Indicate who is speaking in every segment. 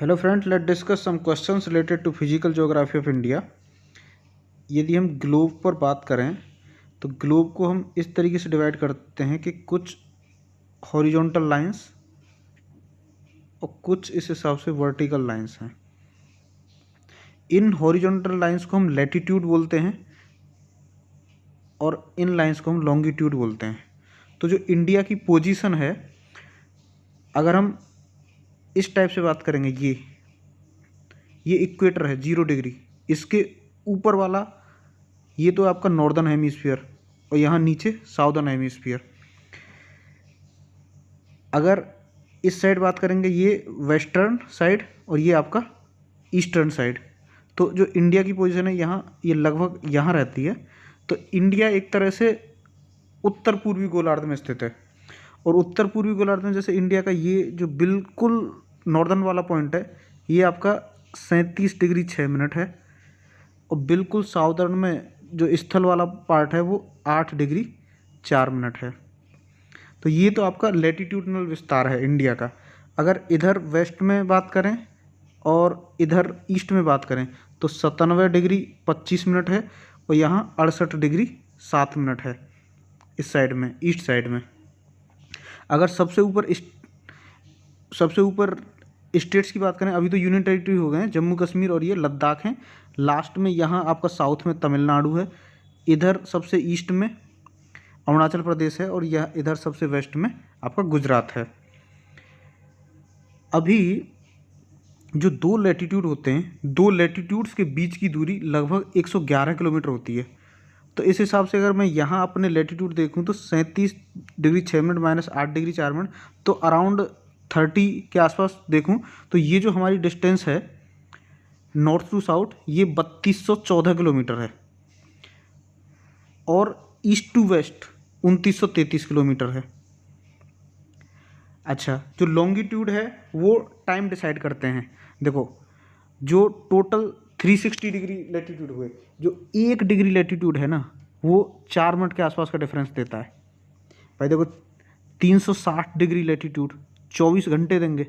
Speaker 1: Hello friends, let discuss some questions related to physical geography of India. यदि हम globe पर बात करें तो ग्लोब को हम इस तरीके से डिवाइड करते हैं कि कुछ हॉरिजॉन्टल लाइंस और कुछ इस हिसाब से वर्टिकल लाइंस हैं। इन हॉरिजॉन्टल लाइंस को हम लैटिट्यूड बोलते हैं और इन लाइंस को हम लॉन्गिट्यूड बोलते हैं। तो जो इंडिया की पोजीशन है, अगर हम इस टाइप से बात करेंगे, ये इक्वेटर है 0 डिग्री, इसके ऊपर वाला ये तो आपका नॉर्दर्न हेमीस्फीयर और यहाँ नीचे साउदर्न हेमीस्फीयर। अगर इस साइड बात करेंगे, ये वेस्टर्न साइड और ये आपका ईस्टर्न साइड। तो जो इंडिया की पोजीशन है यहाँ, ये लगभग यहाँ रहती है। तो इंडिया एक तरह से उत्तर पूर्वी गोलार्ध में स्थित है। और उत्तर पूर्वी गोलार्ध में जैसे इंडिया का ये जो बिल्कुल नॉर्दर्न वाला पॉइंट है, ये आपका 37 डिग्री 6 मिनट है। और बिल्कुल साउदर्न में जो स्थल वाला पार्ट है वो 8 डिग्री 4 मिनट है। तो ये तो आपका लैटिट्यूडनल विस्तार है इंडिया का। अगर इधर वेस्ट में बात करें और इधर ईस्ट में बात करें तो 97 डिग्री 25 मिनट है और यहाँ 68 डिग्री 7 मिनट है इस साइड में, ईस्ट साइड में। अगर सबसे ऊपर स्टेट्स की बात करें, अभी तो यूनियन टेरिटरी हो गए हैं, जम्मू कश्मीर और ये लद्दाख हैं। लास्ट में यहाँ आपका साउथ में तमिलनाडु है, इधर सबसे ईस्ट में अरुणाचल प्रदेश है और यह इधर सबसे वेस्ट में आपका गुजरात है। अभी जो दो लैटिट्यूड होते हैं, दो लैटिट्यूड्स के बीच की दूरी लगभग 111 किलोमीटर होती है। तो इस हिसाब से अगर मैं यहाँ अपने लैटिट्यूड देखूँ तो 37 degree 6 minute minus 8 degree 4 minute, तो अराउंड 30 के आसपास देखूँ तो ये जो हमारी डिस्टेंस है नॉर्थ टू साउथ, ये 3214 किलोमीटर है। और ईस्ट टू वेस्ट 2933 किलोमीटर है। अच्छा, जो लॉन्गिट्यूड है वो टाइम डिसाइड करते हैं। देखो, जो टोटल 360 डिग्री लैटिट्यूड हुए, जो 1 डिग्री लैटिट्यूड है ना, वो 4 मिनट के आसपास का डिफरेंस देता है। भाई देखो, 360 डिग्री लैटिट्यूड 24 घंटे देंगे,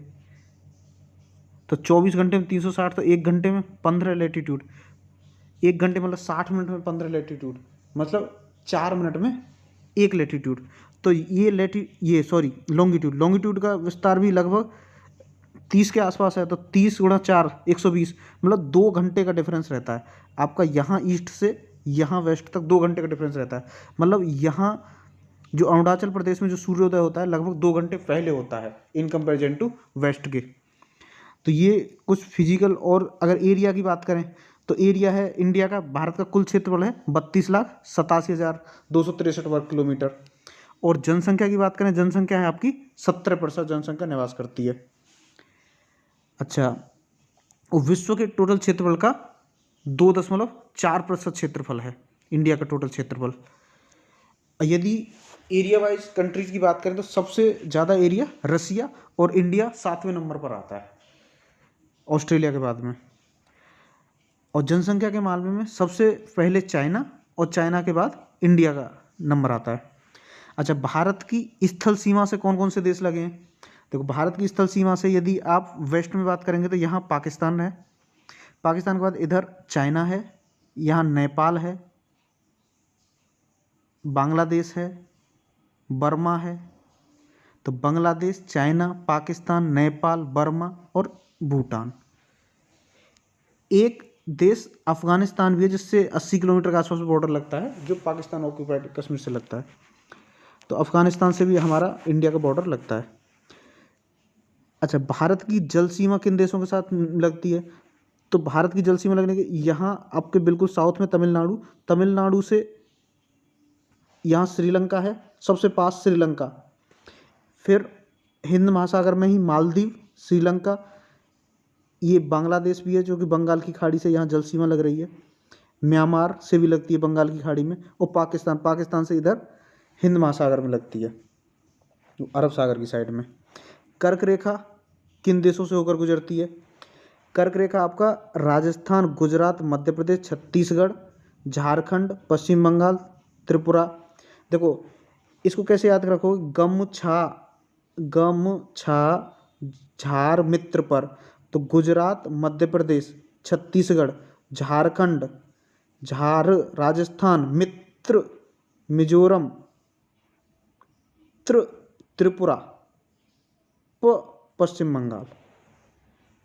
Speaker 1: तो 24 घंटे में 360, तो 1 घंटे में 15 लैटिट्यूड। 1 घंटे मतलब 60 मिनट में 15 लैटिट्यूड, मतलब 4 मिनट में 1 लैटिट्यूड। तो ये लॉन्गिट्यूड का विस्तार भी लगभग 30 के आसपास है। तो 30 गुणा 4 120, मतलब 2 घंटे का डिफरेंस रहता है आपका। यहाँ ईस्ट से यहाँ वेस्ट तक 2 घंटे का डिफरेंस रहता है। मतलब यहाँ जो अरुणाचल प्रदेश में जो सूर्योदय होता है लगभग 2 घंटे पहले होता है इन कंपेरिजन टू वेस्ट के। तो ये कुछ फिजिकल। और अगर एरिया की बात करें तो एरिया है इंडिया का, भारत का कुल क्षेत्रफल है 32,87,263 वर्ग किलोमीटर। और जनसंख्या की बात करें, जनसंख्या है आपकी 70% जनसंख्या निवास करती है। अच्छा, और विश्व के टोटल क्षेत्रफल का 2.4% क्षेत्रफल है इंडिया का टोटल क्षेत्रफल। यदि एरिया वाइज कंट्रीज की बात करें तो सबसे ज़्यादा एरिया रसिया और इंडिया 7वें नंबर पर आता है ऑस्ट्रेलिया के बाद में। और जनसंख्या के मामले में सबसे पहले चाइना और चाइना के बाद इंडिया का नंबर आता है। अच्छा, भारत की स्थल सीमा से कौन कौन से देश लगे हैं? देखो, भारत की स्थल सीमा से यदि आप वेस्ट में बात करेंगे तो यहाँ पाकिस्तान है, पाकिस्तान के बाद इधर चाइना है, यहाँ नेपाल है, बांग्लादेश है, बर्मा है। तो बांग्लादेश, चाइना, पाकिस्तान, नेपाल, बर्मा और भूटान। एक देश अफगानिस्तान भी है जिससे 80 किलोमीटर के आसपास बॉर्डर लगता है, जो पाकिस्तान ऑक्यूपाइड कश्मीर से लगता है। तो अफगानिस्तान से भी हमारा इंडिया का बॉर्डर लगता है। अच्छा, भारत की जल सीमा किन देशों के साथ लगती है? तो भारत की जल सीमा लगने के यहाँ आपके बिल्कुल साउथ में तमिलनाडु, तमिलनाडु से यहाँ श्रीलंका है, सबसे पास श्रीलंका। फिर हिंद महासागर में ही मालदीव, श्रीलंका, ये बांग्लादेश भी है जो कि बंगाल की खाड़ी से यहाँ जल सीमा लग रही है। म्यांमार से भी लगती है बंगाल की खाड़ी में। और पाकिस्तान से इधर हिंद महासागर में लगती है, अरब सागर की साइड में। कर्क रेखा किन देशों से होकर गुजरती है? कर्क रेखा आपका राजस्थान, गुजरात, मध्य प्रदेश, छत्तीसगढ़, झारखंड, पश्चिम बंगाल, त्रिपुरा। देखो, इसको कैसे याद रखोगे? गम छा झार मित्र पर तो गुजरात, मध्य प्रदेश, छत्तीसगढ़, झारखंड, राजस्थान, मिजोरम, त्रिपुरा, पश्चिम बंगाल।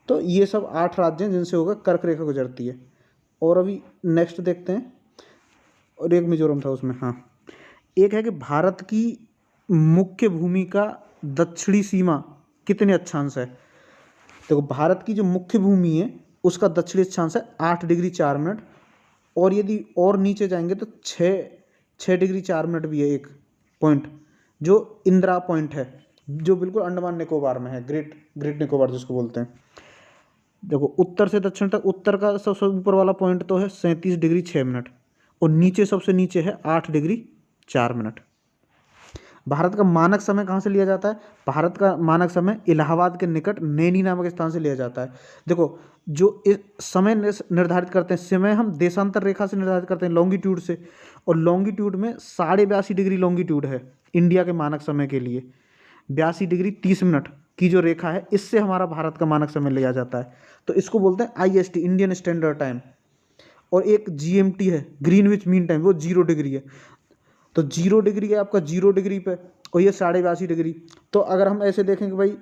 Speaker 1: तो ये सब 8 राज्य हैं जिनसे होकर कर्क रेखा गुजरती है। और अभी नेक्स्ट देखते हैं, और एक मिजोरम था उसमें। हाँ, एक है कि भारत की मुख्य भूमि का दक्षिणी सीमा कितने अक्षांश है। देखो, भारत की जो मुख्य भूमि है उसका दक्षिणी अक्षांश है 8 डिग्री 4 मिनट, और यदि और नीचे जाएंगे तो 6 डिग्री 4 मिनट भी है एक पॉइंट, जो इंदिरा पॉइंट है, जो बिल्कुल अंडमान निकोबार में है, ग्रेट निकोबार जिसको बोलते हैं। देखो, उत्तर से दक्षिण तक उत्तर का सबसे ऊपर वाला पॉइंट तो है 37 डिग्री 6 मिनट, और नीचे सबसे नीचे है 8 डिग्री 4 मिनट। भारत का मानक समय कहाँ से लिया जाता है? भारत का मानक समय इलाहाबाद के निकट नैनी नामक स्थान से लिया जाता है। देखो, जो इस समय निर्धारित करते हैं, समय हम देशांतर रेखा से निर्धारित करते हैं, लॉन्गिट्यूड से, और लॉन्गिट्यूड में 82.5 डिग्री लॉन्गिट्यूड है इंडिया के मानक समय के लिए। 82 डिग्री 30 मिनट की जो रेखा है, इससे हमारा भारत का मानक समय लिया जाता है। तो इसको बोलते हैं IST, इंडियन स्टैंडर्ड टाइम। और एक GMT है, ग्रीनविच मीन टाइम, वो 0 डिग्री है। तो 0 डिग्री है आपका 0 डिग्री पे, और ये 82.5 डिग्री। तो अगर हम ऐसे देखें कि भाई,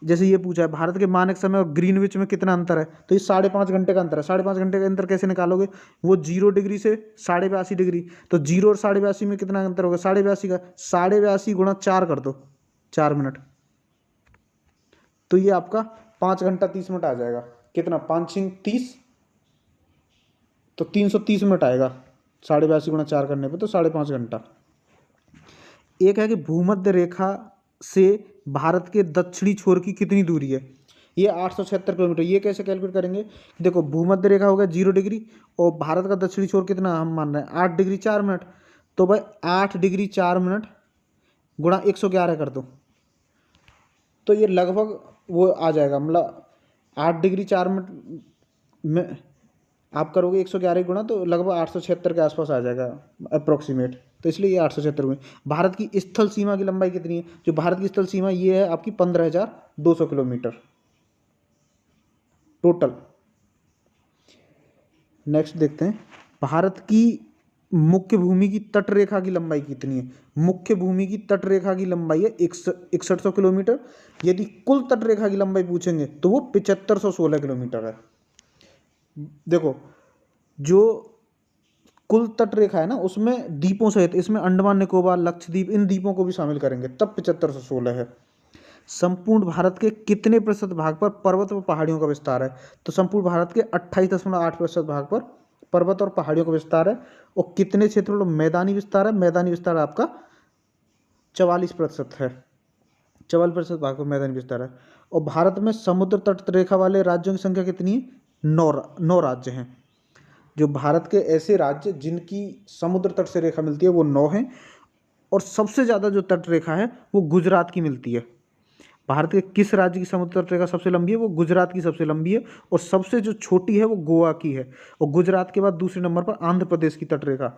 Speaker 1: जैसे ये पूछा है भारत के मानक समय और ग्रीनविच में कितना अंतर है, तो ये 5.5 घंटे का अंतर है। 5.5 घंटे का अंतर कैसे निकालोगे? वो 0 डिग्री से 82.5 डिग्री, तो 0 और 82.5 में कितना अंतर होगा? 82.5 का 82.5 गुणा 4 कर दो, 4 मिनट, तो ये आपका 5 घंटा 30 मिनट आ जाएगा। कितना? 5 × 30, तो 330 मिनट आएगा 82.5 गुणा 4 करने पे, तो 5.5 घंटा। एक है कि भूमध्य रेखा से भारत के दक्षिणी छोर की कितनी दूरी है? ये 876 किलोमीटर। ये कैसे कैलकुलेट करेंगे? देखो, भूमध्य रेखा हो गया 0 डिग्री, और भारत का दक्षिणी छोर कितना हम मान रहे हैं? 8 डिग्री 4 मिनट। तो भाई 8 डिग्री 4 मिनट गुणा 111 कर दो, तो ये लगभग वो आ जाएगा, मतलब 8 डिग्री 4 मिनट में आप करोगे 111 गुणा, तो लगभग 876 के आसपास आ जाएगा अप्रोक्सीमेट। तो इसलिए ये 876 हुए। भारत की स्थल सीमा की लंबाई कितनी है? जो भारत की स्थल सीमा ये है आपकी 15,200 किलोमीटर टोटल। नेक्स्ट देखते हैं, भारत की मुख्य भूमि की तट रेखा की लंबाई कितनी है? मुख्य भूमि की तट रेखा की लंबाई है 6100 किलोमीटर। यदि कुल तट रेखा की लंबाई पूछेंगे तो वो 7516 किलोमीटर है। देखो, जो कुल तट रेखा है ना, उसमें द्वीपों सहित, इसमें अंडमान निकोबार, लक्षद्वीप, इन द्वीपों को भी शामिल करेंगे, तब 7516 है। संपूर्ण भारत के कितने प्रतिशत भाग पर पर्वत व पहाड़ियों का विस्तार है? तो संपूर्ण भारत के 28.8% भाग पर पर्वत और पहाड़ियों का विस्तार है। और कितने क्षेत्रों में मैदानी विस्तार है? मैदानी विस्तार आपका 44% है। 44% भाग पर मैदानी विस्तार है। और भारत में समुद्र तट रेखा वाले राज्यों की संख्या कितनी है? 9 राज्य हैं। जो भारत के ऐसे राज्य जिनकी समुद्र तट से रेखा मिलती है वो 9 हैं। और सबसे ज़्यादा जो तट रेखा है वो गुजरात की मिलती है। भारत के किस राज्य की समुद्र तट रेखा सबसे लंबी है? वो गुजरात की सबसे लंबी है। और सबसे जो छोटी है वो गोवा की है। और गुजरात के बाद दूसरे नंबर पर आंध्र प्रदेश की तट रेखा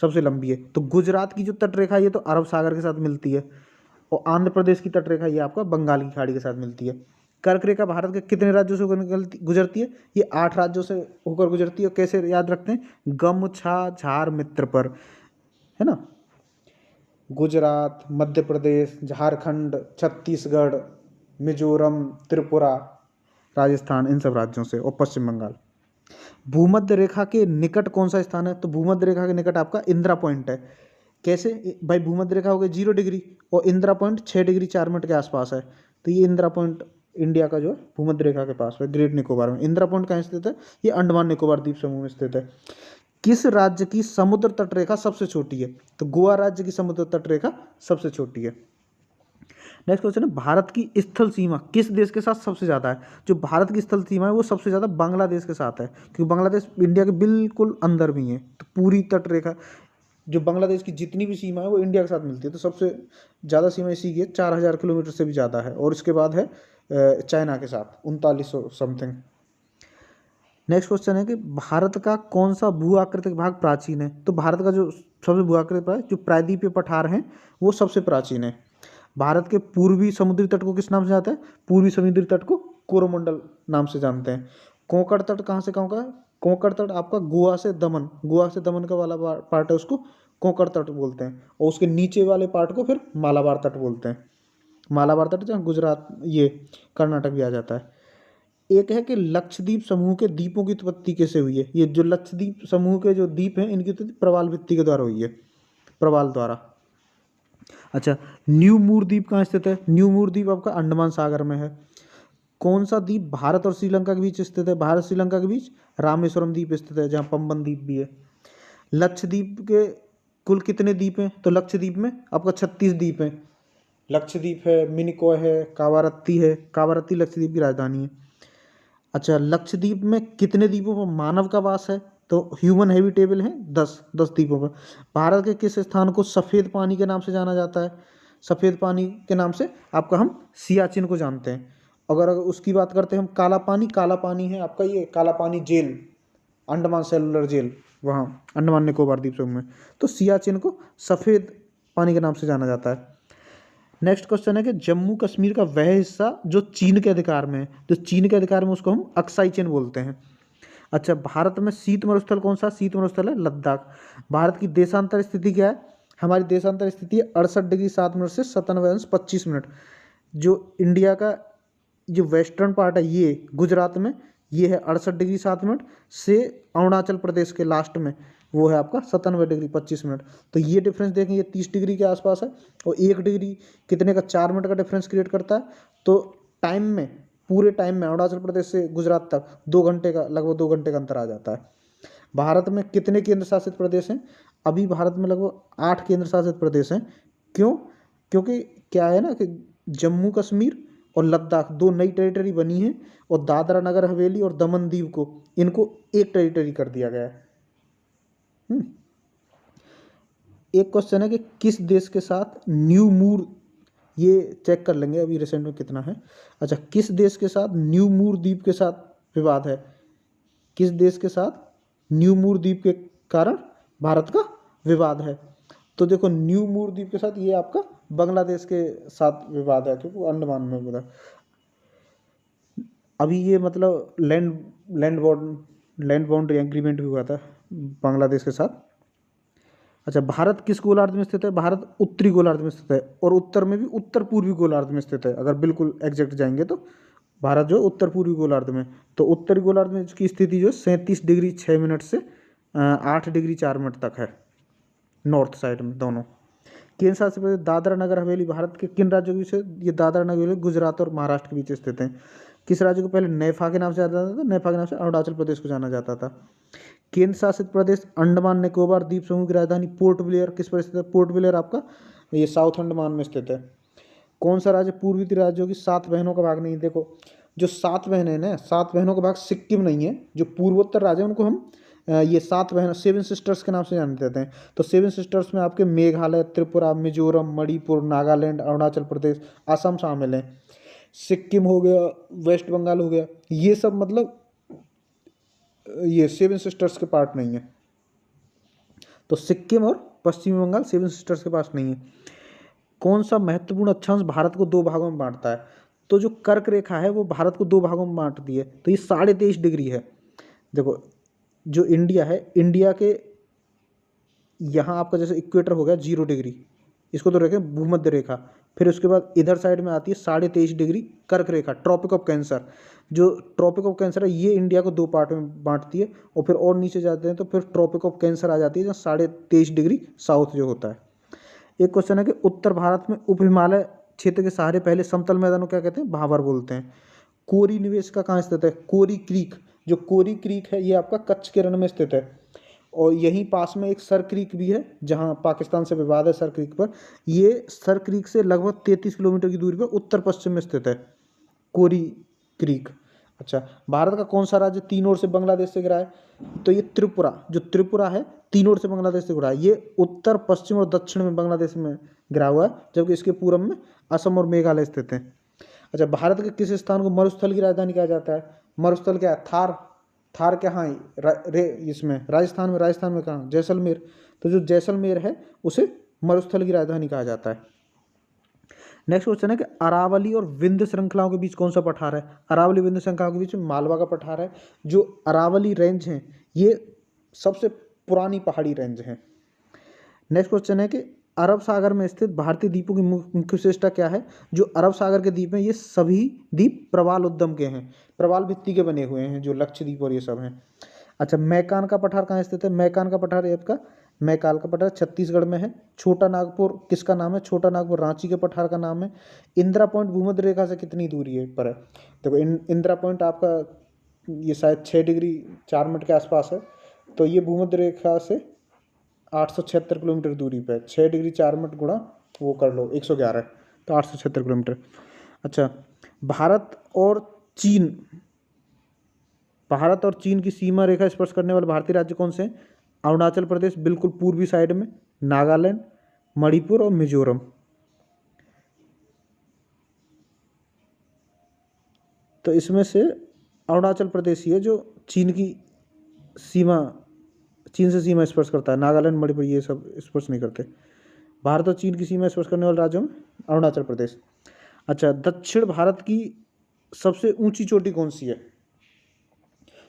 Speaker 1: सबसे लंबी है। तो गुजरात की जो तट रेखा है ये तो अरब सागर के साथ मिलती है, और आंध्र प्रदेश की तट रेखा ये आपका बंगाल की खाड़ी के साथ मिलती है। कर्क रेखा भारत के कितने राज्यों से होकर गुजरती है? ये 8 राज्यों से होकर गुजरती है। और कैसे याद रखते हैं? गमछा झार मित्र पर, है ना। गुजरात, मध्य प्रदेश, झारखंड, छत्तीसगढ़, मिजोरम, त्रिपुरा, राजस्थान, इन सब राज्यों से, और पश्चिम बंगाल। भूमध्य रेखा के निकट कौन सा स्थान है? तो भूमध्य रेखा के निकट आपका इंदिरा पॉइंट है। कैसे भाई? भूमध्य रेखा हो गई 0 डिग्री, और इंदिरा पॉइंट 6 डिग्री 4 मिनट के आसपास है। तो ये इंदिरा पॉइंट इंडिया का जो है भूमध्य रेखा के पास है, ग्रेट निकोबार में। इंदिरा पॉइंट कहाँ स्थित है? ये अंडमान निकोबार द्वीप समूह में स्थित है। किस राज्य की समुद्र तट रेखा सबसे छोटी है? तो गोवा राज्य की समुद्र तट रेखा सबसे छोटी है। नेक्स्ट क्वेश्चन है, भारत की स्थल सीमा किस देश के साथ सबसे ज़्यादा है? जो भारत की स्थल सीमा है वो सबसे ज़्यादा बांग्लादेश के साथ है, क्योंकि बांग्लादेश इंडिया के बिल्कुल अंदर में ही है। तो पूरी तट रेखा, जो बांग्लादेश की जितनी भी सीमा है वो इंडिया के साथ मिलती है। तो सबसे ज़्यादा सीमा इसी की है, 4000 किलोमीटर से भी ज़्यादा है। और इसके बाद है चाइना के साथ 3900 समथिंग। नेक्स्ट क्वेश्चन है कि भारत का कौन सा भू आकृतिक भाग प्राचीन है? तो भारत का जो सबसे भू आकृतिक भाग, जो प्रायद्वीपीय पठार हैं, वो सबसे प्राचीन है। भारत के पूर्वी समुद्री तट को किस नाम से जाता है? पूर्वी समुद्री तट को कोरोमंडल नाम से जानते हैं। कोंकण तट कहाँ से कहाँ का है? कोंकण तट आपका गोवा से दमन का वाला पार्ट है, उसको कोंकण तट बोलते हैं, और उसके नीचे वाले पार्ट को फिर मालाबार तट बोलते हैं। मालाबार तट जहाँ गुजरात, ये कर्नाटक भी आ जाता है। एक है कि लक्षद्वीप समूह के द्वीपों की उत्पत्ति कैसे हुई है? ये जो लक्षद्वीप समूह के जो द्वीप हैं, इनकी उत्पत्ति प्रवाल भित्ति के द्वारा हुई है, प्रवाल द्वारा। अच्छा, न्यू मूर द्वीप कहाँ स्थित है? न्यू मूर द्वीप आपका अंडमान सागर में है। कौन सा द्वीप भारत और श्रीलंका के बीच स्थित है? भारत श्रीलंका के बीच रामेश्वरम द्वीप स्थित है, जहाँ पंबन द्वीप भी है। लक्षद्वीप के कुल कितने द्वीप हैं? तो लक्षद्वीप में आपका 36 द्वीप हैं। लक्षद्वीप है, मिनिकॉय है, कावारत्ती है, कावारत्ती लक्षद्वीप की राजधानी है। अच्छा, लक्षद्वीप में कितने द्वीपों पर मानव का वास है? तो ह्यूमन हैबिटेबल है 10 द्वीपों पर। भारत के किस स्थान को सफ़ेद पानी के नाम से जाना जाता है? सफ़ेद पानी के नाम से आपका हम सियाचिन को जानते हैं। अगर उसकी बात करते हैं हम, काला पानी है आपका, ये काला पानी जेल, अंडमान सेलुलर जेल, वहाँ अंडमान निकोबार द्वीप समूह में। तो सियाचिन को सफ़ेद पानी के नाम से जाना जाता है। नेक्स्ट क्वेश्चन है कि जम्मू कश्मीर का वह हिस्सा जो चीन के अधिकार में है, जो चीन के अधिकार में, उसको हम अक्साई चीन बोलते हैं। अच्छा, भारत में शीत मरुस्थल कौन सा? शीत मरुस्थल है लद्दाख। भारत की देशांतर स्थिति क्या है? हमारी देशांतर स्थिति है 68 डिग्री 7 मिनट से 97 अंश 25 मिनट। जो इंडिया का जो वेस्टर्न पार्ट है, ये गुजरात में, ये है 68 डिग्री 7 मिनट से अरुणाचल प्रदेश के लास्ट में वो है आपका 97 डिग्री 25 मिनट। तो ये डिफरेंस देखें, ये 30 डिग्री के आसपास है, और 1 डिग्री कितने का, 4 मिनट का डिफरेंस क्रिएट करता है। तो टाइम में, पूरे टाइम में अरुणाचल प्रदेश से गुजरात तक 2 घंटे का, लगभग 2 घंटे का अंतर आ जाता है। भारत में कितने केंद्र शासित प्रदेश हैं? अभी भारत में लगभग 8 केंद्र शासित प्रदेश हैं। क्यों? क्योंकि क्या है ना कि जम्मू कश्मीर और लद्दाख 2 नई टेरिटरी बनी है, और दादरा नगर हवेली और दमन दीव को, इनको एक टेरिटरी कर दिया गया है। एक क्वेश्चन है कि किस देश के साथ न्यू मूर, ये चेक कर लेंगे अभी रिसेंट में कितना है। अच्छा, किस देश के साथ न्यू मूर द्वीप के साथ विवाद है? किस देश के साथ न्यू मूर द्वीप के कारण भारत का विवाद है? तो देखो, न्यू मूर द्वीप के साथ ये आपका बांग्लादेश के साथ विवाद है, क्योंकि अंडमान में बोला। अभी ये मतलब लैंड बाउंड्री एग्रीमेंट भी हुआ था बांग्लादेश के साथ। अच्छा, भारत किस गोलार्ध में स्थित है? भारत उत्तरी गोलार्ध में स्थित है, और उत्तर में भी उत्तर पूर्वी गोलार्ध में स्थित है। अगर बिल्कुल एग्जैक्ट जाएंगे तो भारत जो उत्तर पूर्वी गोलार्ध में, तो उत्तरी गोलार्ध में इसकी स्थिति जो 37 डिग्री 6 मिनट से 8 डिग्री 4 मिनट तक है, नॉर्थ साइड में दोनों। केंद्र शासित प्रदेश दादरा नगर हवेली भारत के किन राज्यों के बीच है? ये दादरा नगर हवेली गुजरात और महाराष्ट्र के बीच स्थित हैं। किस राज्य को पहले नेफा के नाम से जाना जाता था? नेफा के नाम से अरुणाचल प्रदेश को जाना जाता था। केंद्र शासित प्रदेश अंडमान निकोबार द्वीप समूह की राजधानी पोर्ट ब्लेयर किस पर स्थित है? पोर्ट ब्लेयर आपका ये साउथ अंडमान में स्थित है। कौन सा राज्य पूर्वी राज्यों की 7 बहनों का भाग नहीं है? देखो, जो 7 बहनें हैं, 7 बहनों का भाग सिक्किम नहीं है। जो पूर्वोत्तर राज्य है उनको हम ये 7 बहनों, 7 सिस्टर्स के नाम से जाने देते हैं। तो 7 सिस्टर्स में आपके मेघालय, त्रिपुरा, मिजोरम, मणिपुर, नागालैंड, अरुणाचल प्रदेश, असम शामिल हैं। सिक्किम हो गया, वेस्ट बंगाल हो गया, ये सब मतलब ये 7 सिस्टर्स के पार्ट नहीं है। तो सिक्किम और पश्चिमी बंगाल 7 सिस्टर्स के पास नहीं है। कौन सा महत्वपूर्ण अक्षांश भारत को 2 भागों में बांटता है? तो जो कर्क रेखा है वो भारत को 2 भागों में बांटती है, तो ये 23.5 डिग्री है। देखो, जो इंडिया है, इंडिया के यहाँ आपका जैसे इक्वेटर हो गया 0 डिग्री, इसको तो रखें भूमध्य रेखा। फिर उसके बाद इधर साइड में आती है 23.5 डिग्री कर्क रेखा, ट्रॉपिक ऑफ कैंसर। जो ट्रॉपिक ऑफ कैंसर है ये इंडिया को 2 पार्ट में बांटती है, और फिर और नीचे जाते हैं तो फिर ट्रॉपिक ऑफ कैंसर आ जाती है, जहाँ 23.5 डिग्री साउथ जो होता है। एक क्वेश्चन है कि उत्तर भारत में उप हिमालय क्षेत्र के सहारे पहले समतल मैदानों क्या कहते हैं? भाबर बोलते हैं। कोरी निवेश का कहाँ स्थित है? कोरी क्रीक, जो कोरी क्रीक है ये आपका कच्छ के रण में स्थित है, और यहीं पास में एक सर क्रीक भी है, जहां पाकिस्तान से विवाद है सर क्रीक पर। ये सर क्रीक से लगभग 33 किलोमीटर की दूरी पर उत्तर पश्चिम में स्थित है कोरी क्रीक। अच्छा, भारत का कौन सा राज्य 3 ओर से बांग्लादेश से घिरा है? तो ये त्रिपुरा, जो त्रिपुरा है 3 ओर से बांग्लादेश से घिरा है। ये उत्तर, पश्चिम और दक्षिण में बांग्लादेश में घिरा हुआ है, जबकि इसके पूर्व में असम और मेघालय स्थित हैं। अच्छा, भारत के किस स्थान को मरुस्थल की राजधानी कहा जाता है? मरुस्थल क्या है? थार क्या, हाँ इसमें राजस्थान में कहाँ? जैसलमेर। तो जो जैसलमेर है उसे मरुस्थल की राजधानी कहा जाता है। नेक्स्ट क्वेश्चन है कि अरावली और विंध्य श्रृंखलाओं के बीच कौन सा पठार है? अरावली विंध्य श्रृंखलाओं के बीच में मालवा का पठार है। जो अरावली रेंज है ये सबसे पुरानी पहाड़ी रेंज है। नेक्स्ट क्वेश्चन है कि अरब सागर में स्थित भारतीय द्वीपों की मुख्य विशेषता क्या है? जो अरब सागर के द्वीप हैं ये सभी द्वीप प्रवाल उद्गम के हैं, प्रवाल भित्ति के बने हुए हैं, जो लक्षद्वीप और ये सब हैं। अच्छा, मैकान का पठार कहाँ स्थित है? मैकान का पठार आपका मैकाल का पठार छत्तीसगढ़ में है। छोटा नागपुर किसका नाम है? छोटा नागपुर रांची के पठार का नाम है। इंदिरा पॉइंट भूमध्य रेखा से कितनी दूरी है पर है? देखो इंदिरा पॉइंट आपका ये शायद 6 डिग्री 4 मिनट के आसपास है, तो ये भूमध्य रेखा से 876 किलोमीटर दूरी पे। 6 डिग्री 4 मिनट गुणा वो कर लो 111, तो 876 किलोमीटर। अच्छा, भारत और चीन की सीमा रेखा स्पर्श करने वाले भारतीय राज्य कौन से हैं? अरुणाचल प्रदेश बिल्कुल पूर्वी साइड में, नागालैंड, मणिपुर और मिजोरम। तो इसमें से अरुणाचल प्रदेश ही है जो चीन से सीमा स्पर्श करता है। नागालैंड, मणिपुर ये सब स्पर्श नहीं करते। भारत और चीन की सीमा स्पर्श करने वाले राज्यों में अरुणाचल प्रदेश। अच्छा, दक्षिण भारत की सबसे ऊंची चोटी कौन सी है?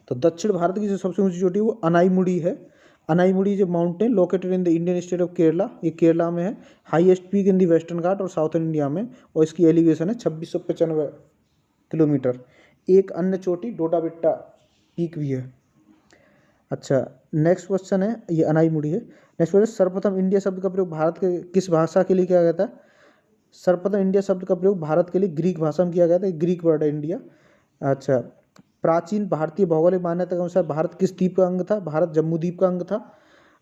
Speaker 1: तो दक्षिण भारत की जो सबसे ऊंची चोटी वो अनाईमुड़ी है। अनाईमुड़ी जो mountain located in the Indian state of Kerala, ये केरला में है। Highest peak in the Western Ghat और साउथर्न इंडिया में, और इसकी एलिवेशन है 2695 किलोमीटर। एक अन्य चोटी डोडाबिट्टा पीक भी है। अच्छा, नेक्स्ट क्वेश्चन है, ये अनाईमुड़ी है। नेक्स्ट क्वेश्चन, सर्वप्रथम इंडिया शब्द का प्रयोग भारत के किस भाषा के लिए किया गया था? सर्वप्रथम इंडिया शब्द का प्रयोग भारत के लिए ग्रीक भाषा में किया गया था। ग्रीक वर्ड है इंडिया। अच्छा, प्राचीन भारतीय भौगोलिक मान्यता के अनुसार भारत किस द्वीप का अंग था? भारत जम्मू द्वीप का अंग था।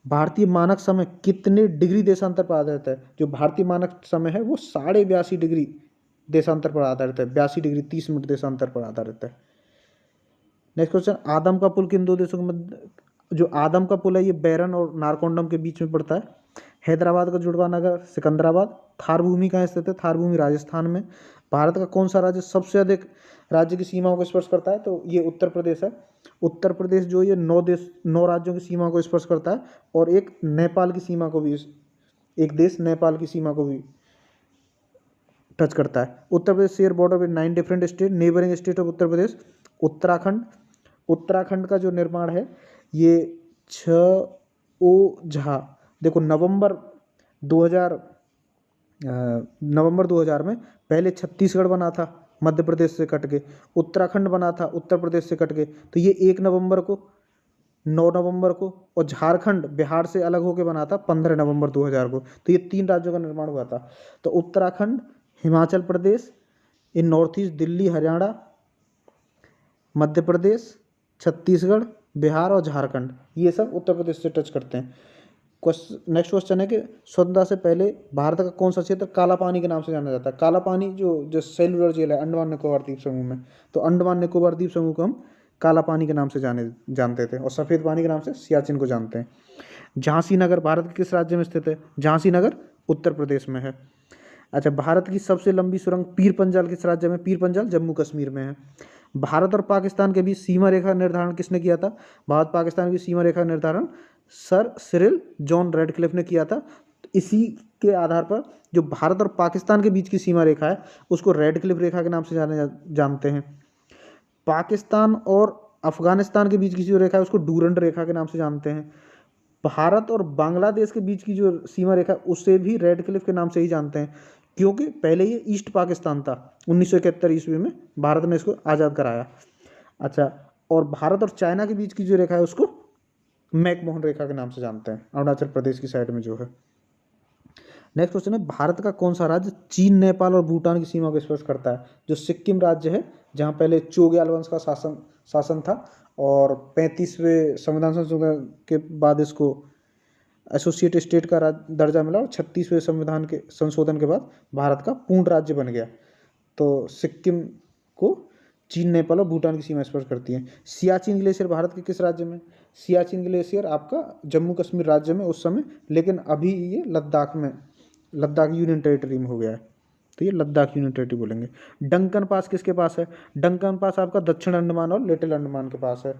Speaker 1: भारतीय मानक समय कितने डिग्री देशांतर पर आधारित है? जो भारतीय मानक समय है वो 82.5 डिग्री देशांतर पर आधारित है। 82 डिग्री 30 मिनट देशांतर पर आधारित है। नेक्स्ट क्वेश्चन, आदम का पुल किन दो देशों के मध्य? जो आदम का पुल है ये बैरन और नारकोंडम के बीच में पड़ता है। हैदराबाद का जुड़वा नगर सिकंदराबाद। थार भूमि कहाँ स्थित है? थार भूमि राजस्थान में। भारत का कौन सा राज्य सबसे अधिक राज्य की सीमाओं को स्पर्श करता है? तो ये उत्तर प्रदेश है। उत्तर प्रदेश जो ये 9 राज्यों की सीमा को स्पर्श करता है, और एक नेपाल की सीमा को भी, एक देश नेपाल की सीमा को भी टच करता है। Uttar Pradesh share border with 9 different state. Neighbouring state of Uttar Pradesh Uttarakhand. Uttarakhand का जो निर्माण है ये झा, देखो नवंबर 2000 में पहले छत्तीसगढ़ बना था मध्य प्रदेश से कट के, उत्तराखंड बना था उत्तर प्रदेश से कट के, तो ये 9 नवंबर को, और झारखंड बिहार से अलग होकर बना था 15 नवंबर 2000 को। तो ये 3 राज्यों का निर्माण हुआ था। तो उत्तराखंड, हिमाचल प्रदेश, इन नॉर्थ ईस्ट दिल्ली, हरियाणा, मध्य प्रदेश, छत्तीसगढ़, बिहार और झारखंड, ये सब उत्तर प्रदेश से टच करते हैं। नेक्स्ट क्वेश्चन है कि स्वतंत्रता से पहले भारत का कौन सा क्षेत्र काला पानी के नाम से जाना जाता है? काला पानी जो सेल्युलर जेल है अंडमान निकोबार द्वीप समूह में, तो अंडमान निकोबार द्वीप समूह को हम काला पानी के नाम से जानते थे, और सफ़ेद पानी के नाम से सियाचिन को जानते हैं। झांसी नगर भारत के किस राज्य में स्थित है? झांसी नगर उत्तर प्रदेश में है। अच्छा, भारत की सबसे लंबी सुरंग पीर पंजाल किस राज्य में? पीर पंजाल जम्मू कश्मीर में है। भारत और पाकिस्तान के बीच सीमा रेखा निर्धारण किसने किया था? भारत पाकिस्तान की सीमा रेखा निर्धारण सर सिरिल जॉन रेडक्लिफ ने किया था। इसी के आधार पर जो भारत और पाकिस्तान के बीच की सीमा रेखा है उसको रेडक्लिफ रेखा के नाम से जानते हैं। पाकिस्तान और अफगानिस्तान के बीच की जो रेखा है उसको डूरंड रेखा के नाम से जानते हैं। भारत और बांग्लादेश के बीच की जो सीमा रेखा उसे भी रेडक्लिफ के नाम से ही जानते हैं, क्योंकि पहले ये ईस्ट पाकिस्तान था। 1971 ईस्वी में भारत ने इसको आज़ाद कराया। अच्छा, और भारत और चाइना के बीच की जो रेखा है उसको मैकमोहन रेखा के नाम से जानते हैं, अरुणाचल प्रदेश की साइड में जो है। नेक्स्ट क्वेश्चन है, भारत का कौन सा राज्य चीन, नेपाल और भूटान की सीमा को स्पर्श करता है? जो सिक्किम राज्य है, जहाँ पहले चोग्याल वंश का शासन था, और 35वें संविधान संशोधन के बाद इसको एसोसिएट स्टेट का दर्जा मिला, और 36वें संविधान के संशोधन के बाद भारत का पूर्ण राज्य बन गया। तो सिक्किम को चीन, नेपाल और भूटान की सीमा स्पर्श करती है। सियाचिन ग्लेशियर भारत के किस राज्य में? सियाचिन ग्लेशियर आपका जम्मू कश्मीर राज्य में उस समय, लेकिन अभी ये लद्दाख यूनियन टेरिटरी में हो गया है, तो ये लद्दाख यूनियन टेरिटरी बोलेंगे। डंकन पास किसके पास है? डंकन पास आपका दक्षिण अंडमान और लिटिल अंडमान के पास है।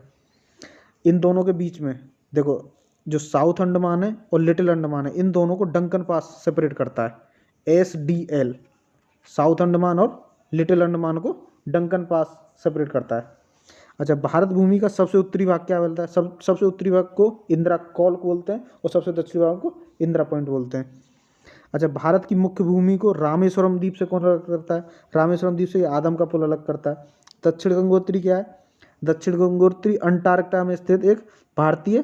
Speaker 1: इन दोनों के बीच में देखो, जो साउथ अंडमान है और लिटिल अंडमान है, इन दोनों को डंकन पास सेपरेट करता है, SDL। साउथ अंडमान और लिटिल अंडमान को डंकन पास सेपरेट करता है। अच्छा, भारत भूमि का सबसे उत्तरी भाग क्या बोलता है? सबसे उत्तरी भाग को इंदिरा कॉल बोलते हैं और सबसे दक्षिणी भाग को इंदिरा पॉइंट बोलते हैं। अच्छा, भारत की मुख्य भूमि को रामेश्वरम द्वीप से कौन अलग करता है? रामेश्वरम द्वीप से आदम का पुल अलग करता है। दक्षिण गंगोत्री क्या है? दक्षिण गंगोत्री अंटार्कटा में स्थित एक भारतीय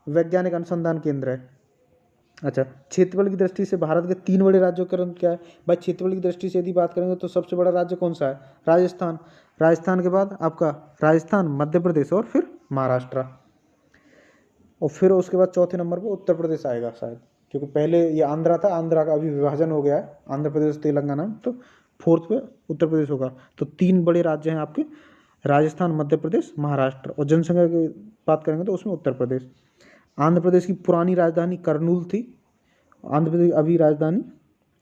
Speaker 1: वैज्ञानिक अनुसंधान केंद्र है। अच्छा, क्षेत्रफल की दृष्टि से भारत के 3 बड़े राज्यों का क्रम क्या है? भाई क्षेत्रफल की दृष्टि से यदि बात करेंगे तो सबसे बड़ा राज्य कौन सा है? राजस्थान। राजस्थान के बाद आपका राजस्थान, मध्य प्रदेश और फिर महाराष्ट्र, और फिर उसके बाद चौथे नंबर पर उत्तर प्रदेश आएगा शायद, क्योंकि पहले ये आंध्रा था, आंध्रा का अभी विभाजन हो गया है, आंध्र प्रदेश तेलंगाना में, तो फोर्थ पे उत्तर प्रदेश होगा। तो 3 बड़े राज्य हैं आपके, राजस्थान, मध्य प्रदेश, महाराष्ट्र, और जनसंख्या की बात करेंगे तो उसमें उत्तर प्रदेश। आंध्र प्रदेश की पुरानी राजधानी करनूल थी, आंध्र प्रदेश अभी राजधानी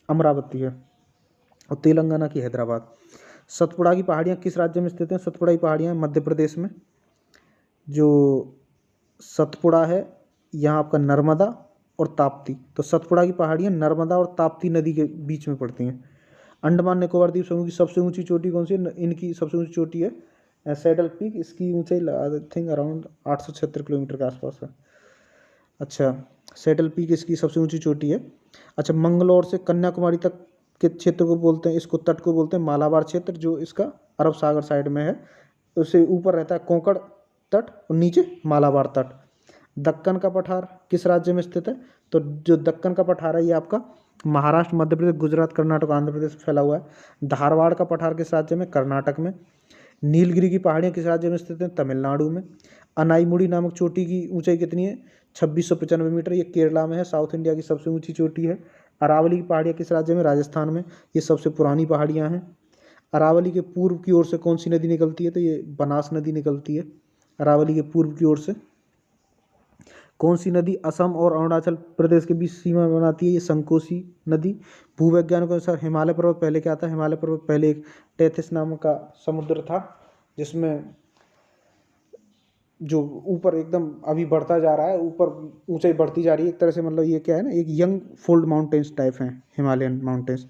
Speaker 1: अमरावती है, और तेलंगाना की हैदराबाद। सतपुड़ा की पहाड़ियाँ किस राज्य में स्थित हैं? सतपुड़ा की पहाड़ियाँ मध्य प्रदेश में। जो सतपुड़ा है यहाँ आपका नर्मदा और ताप्ती, तो सतपुड़ा की पहाड़ियाँ नर्मदा और ताप्ती नदी के बीच में पड़ती हैं। अंडमान निकोबार द्वीप समूह की सबसे ऊंची चोटी कौन सी है? इनकी सबसे ऊंची चोटी है सैडल पीक, इसकी ऊंचाई आई थिंक अराउंड 876 किलोमीटर के आसपास है। अच्छा, सैडल पीक इसकी सबसे ऊंची चोटी है। अच्छा, मंगलौर से कन्याकुमारी तक के क्षेत्र को बोलते हैं, इसको तट को बोलते हैं मालाबार क्षेत्र, जो इसका अरब सागर साइड में है। उससे ऊपर रहता है कोंकण तट और नीचे मालाबार तट। दक्कन का पठार किस राज्य में स्थित है? तो जो दक्कन का पठार है ये आपका महाराष्ट्र, मध्य प्रदेश, गुजरात, कर्नाटक, आंध्र प्रदेश में फैला हुआ है। धारवाड़ का पठार किस राज्य में? कर्नाटक में। नीलगिरी की पहाड़ियाँ किस राज्य में स्थित हैं? तमिलनाडु में। अनाईमुड़ी नामक चोटी की ऊंचाई कितनी है? 2695 मीटर, ये केरला में है, साउथ इंडिया की सबसे ऊंची चोटी है। अरावली की पहाड़ियाँ किस राज्य में? राजस्थान में, ये सबसे पुरानी पहाड़ियाँ हैं। अरावली के पूर्व की ओर से कौन सी नदी निकलती है? तो ये बनास नदी निकलती है अरावली के पूर्व की ओर से। कौन सी नदी असम और अरुणाचल प्रदेश के बीच सीमा बनाती है? ये संकोसी नदी। भूवैज्ञानिकों के अनुसार हिमालय पर्वत पहले क्या था? हिमालय पर्वत पहले एक टेथिस नामक का समुद्र था, जिसमें जो ऊपर एकदम अभी बढ़ता जा रहा है, ऊपर ऊंचाई बढ़ती जा रही है एक तरह से, मतलब ये क्या है ना, एक यंग फोल्ड माउंटेन्स टाइप हैं हिमालयन माउंटेन्स,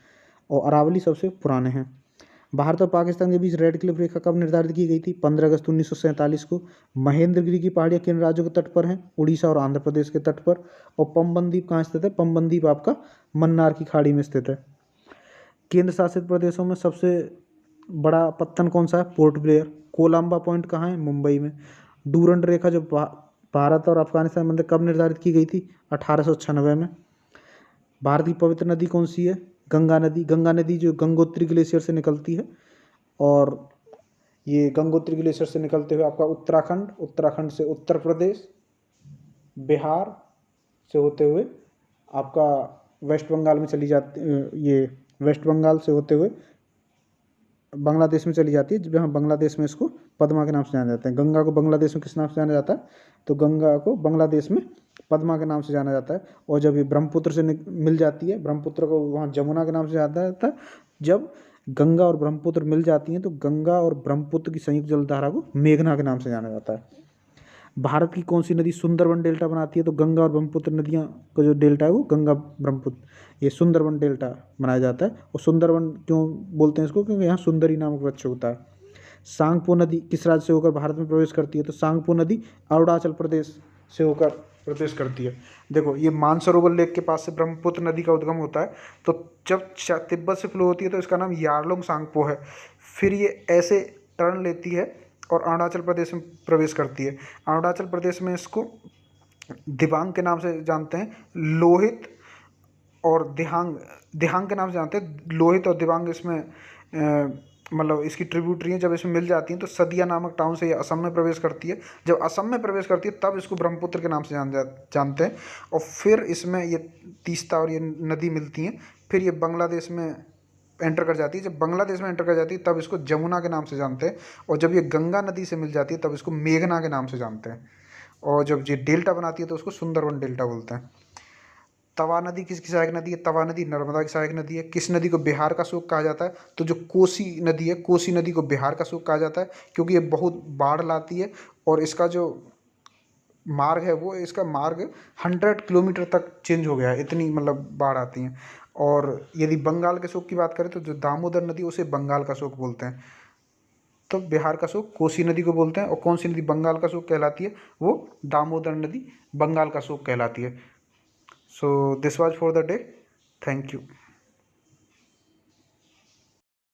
Speaker 1: और अरावली सबसे पुराने हैं। भारत और पाकिस्तान के बीच रेड क्लिफ रेखा कब निर्धारित की गई थी? 15 अगस्त 1947 को। महेंद्रगिरी की पहाड़ियाँ किन राज्यों के तट पर हैं? उड़ीसा और आंध्र प्रदेश के तट पर। और पंबन द्वीप कहाँ स्थित है? पंबन द्वीप आपका मन्नार की खाड़ी में स्थित है। केंद्र शासित प्रदेशों में सबसे बड़ा पत्तन कौन सा है? Port Blair. कोलंबा पॉइंट कहाँ है? मुंबई में। डूरंड रेखा जो भारत और अफगानिस्तान में कब निर्धारित की गई थी? 1896 में। भारत की पवित्र नदी कौन सी है? गंगा नदी। गंगा नदी जो गंगोत्री ग्लेशियर से निकलती है, और ये गंगोत्री ग्लेशियर से निकलते हुए आपका उत्तराखंड, उत्तराखंड से उत्तर प्रदेश, बिहार से होते हुए आपका वेस्ट बंगाल में चली जाती, ये वेस्ट बंगाल से होते हुए बांग्लादेश में चली जाती है, जहाँ बांग्लादेश में इसको पद्मा के नाम से जाना जाता है। गंगा को बांग्लादेश में किस नाम से जाना जाता है? तो गंगा को बांग्लादेश में पद्मा के नाम से जाना जाता है। और जब ये ब्रह्मपुत्र से मिल जाती है, ब्रह्मपुत्र को वहाँ जमुना के नाम से जाना जाता है। जब गंगा और ब्रह्मपुत्र मिल जाती हैं तो गंगा और ब्रह्मपुत्र की संयुक्त जलधारा को मेघना के नाम से जाना जाता है। भारत की कौन सी नदी सुंदरबन डेल्टा बनाती है? तो गंगा और ब्रह्मपुत्र नदियाँ का जो डेल्टा है वो गंगा ब्रह्मपुत्र, ये सुंदरबन डेल्टा बनाया जाता है। और सुंदरबन क्यों बोलते हैं इसको? क्योंकि यहाँ सुंदरी नामक वृक्ष होता है। सांगपो नदी किस राज्य से होकर भारत में प्रवेश करती है? तो सांगपो नदी अरुणाचल प्रदेश से होकर प्रवेश करती है। देखो, ये मानसरोवर लेक के पास से ब्रह्मपुत्र नदी का उद्गम होता है, तो जब तिब्बत से फ्लो होती है तो इसका नाम यारलुंग सांगपो है। फिर ये ऐसे टर्न लेती है और अरुणाचल प्रदेश में प्रवेश करती है। अरुणाचल प्रदेश में इसको दिबांग के नाम से जानते हैं, लोहित और दिहांग के नाम से जानते हैं। लोहित और दिबांग इसमें मतलब इसकी ट्रिब्यूटरी हैं। जब इसमें मिल जाती हैं तो सदिया नामक टाउन से ये असम में प्रवेश करती है। जब असम में प्रवेश करती है तब इसको ब्रह्मपुत्र के नाम से जानते हैं। और फिर इसमें ये तीस्ता और ये नदी मिलती हैं, फिर ये बांग्लादेश में एंटर कर जाती है। जब बांग्लादेश में एंटर कर जाती है तब इसको जमुना के नाम से जानते हैं। और जब ये गंगा नदी से मिल जाती है तब इसको मेघना के नाम से जानते हैं। और जब ये डेल्टा बनाती है तो उसको सुंदरबन डेल्टा बोलते हैं। तवा नदी किसकी सहायक नदी है? तवा नदी नर्मदा की सहायक नदी है। किस नदी को बिहार का सूख कहा जाता है? तो जो कोसी नदी है, कोसी नदी को बिहार का सूख कहा जाता है, क्योंकि ये बहुत बाढ़ लाती है और इसका जो मार्ग है वो, इसका मार्ग 100 किलोमीटर तक चेंज हो गया है, इतनी मतलब बाढ़ आती है। और यदि बंगाल के शोक की बात करें तो जो दामोदर नदी उसे बंगाल का शोक बोलते हैं। तो बिहार का शोक कोसी नदी को बोलते हैं, और कौन सी नदी बंगाल का शोक कहलाती है, वो दामोदर नदी बंगाल का शोक कहलाती है। So this was for the day. Thank you.